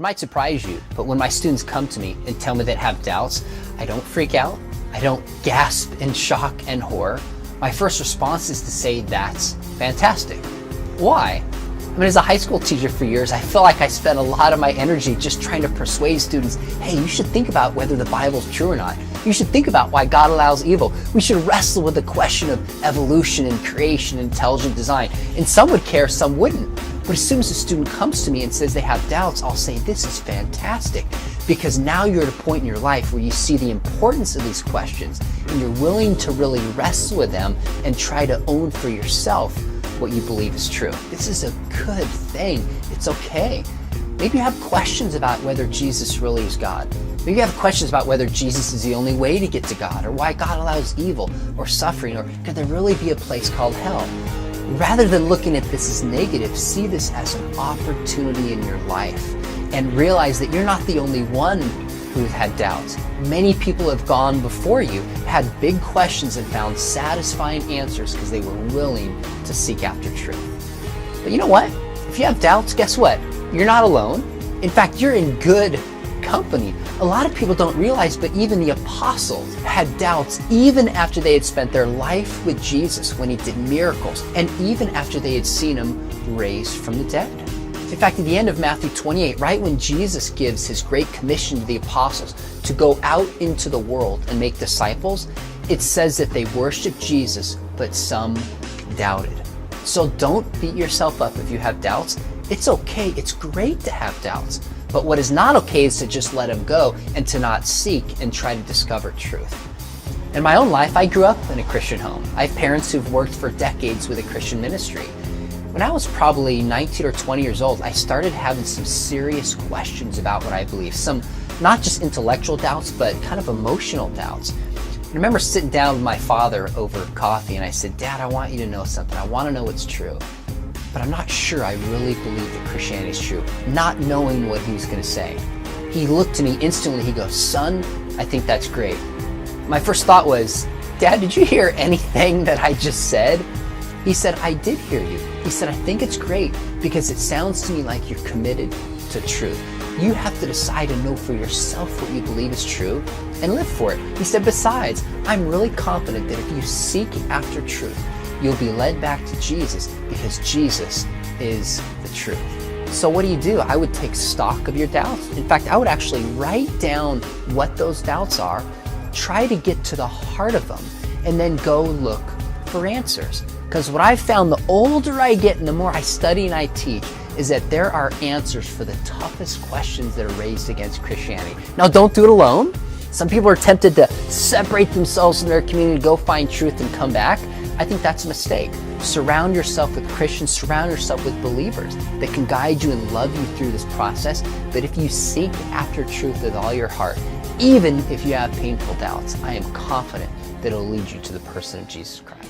might surprise you, but when my students come to me and tell me they have doubts, I don't freak out. I don't gasp in shock and horror. My first response is to say, that's fantastic. Why? I mean, as a high school teacher for years, I feel like I spent a lot of my energy just trying to persuade students, hey, you should think about whether the Bible's true or not. You should think about why God allows evil. We should wrestle with the question of evolution and creation and intelligent design. And some would care, some wouldn't. But as soon as a student comes to me and says they have doubts, I'll say, this is fantastic. Because now you're at a point in your life where you see the importance of these questions and you're willing to really wrestle with them and try to own for yourself what you believe is true. This is a good thing. It's okay. Maybe you have questions about whether Jesus really is God. Maybe you have questions about whether Jesus is the only way to get to God, or why God allows evil or suffering, or could there really be a place called hell? Rather than looking at this as negative, see this as an opportunity in your life and realize that you're not the only one who's had doubts. Many people have gone before you, had big questions and found satisfying answers because they were willing to seek after truth. But you know what? If you have doubts, guess what? You're not alone. In fact, you're in good company. A lot of people don't realize, but even the apostles had doubts even after they had spent their life with Jesus when he did miracles, and even after they had seen him raised from the dead. In fact, at the end of Matthew 28, right when Jesus gives his great commission to the apostles to go out into the world and make disciples, it says that they worshiped Jesus, but some doubted. So don't beat yourself up if you have doubts. It's okay. It's great to have doubts. But what is not okay is to just let them go and to not seek and try to discover truth. In my own life, I grew up in a Christian home. I have parents who've worked for decades with a Christian ministry. When I was probably 19 or 20 years old, I started having some serious questions about what I believe. Some not just intellectual doubts, but kind of emotional doubts. I remember sitting down with my father over coffee and I said, Dad, I want you to know something. I want to know what's true. But I'm not sure I really believe that Christianity is true, not knowing what he was going to say. He looked to me instantly, he goes, son, I think that's great. My first thought was, Dad, did you hear anything that I just said? He said, I did hear you. He said, I think it's great because it sounds to me like you're committed to truth. You have to decide and know for yourself what you believe is true and live for it. He said, besides, I'm really confident that if you seek after truth, you'll be led back to Jesus because Jesus is the truth. So what do? I would take stock of your doubts. In fact, I would actually write down what those doubts are, try to get to the heart of them, and then go look for answers. Because what I've found, the older I get and the more I study and I teach, is that there are answers for the toughest questions that are raised against Christianity. Now, don't do it alone. Some people are tempted to separate themselves from their community, go find truth and come back. I think that's a mistake. Surround yourself with Christians, surround yourself with believers that can guide you and love you through this process. But if you seek after truth with all your heart, even if you have painful doubts, I am confident that it will lead you to the person of Jesus Christ.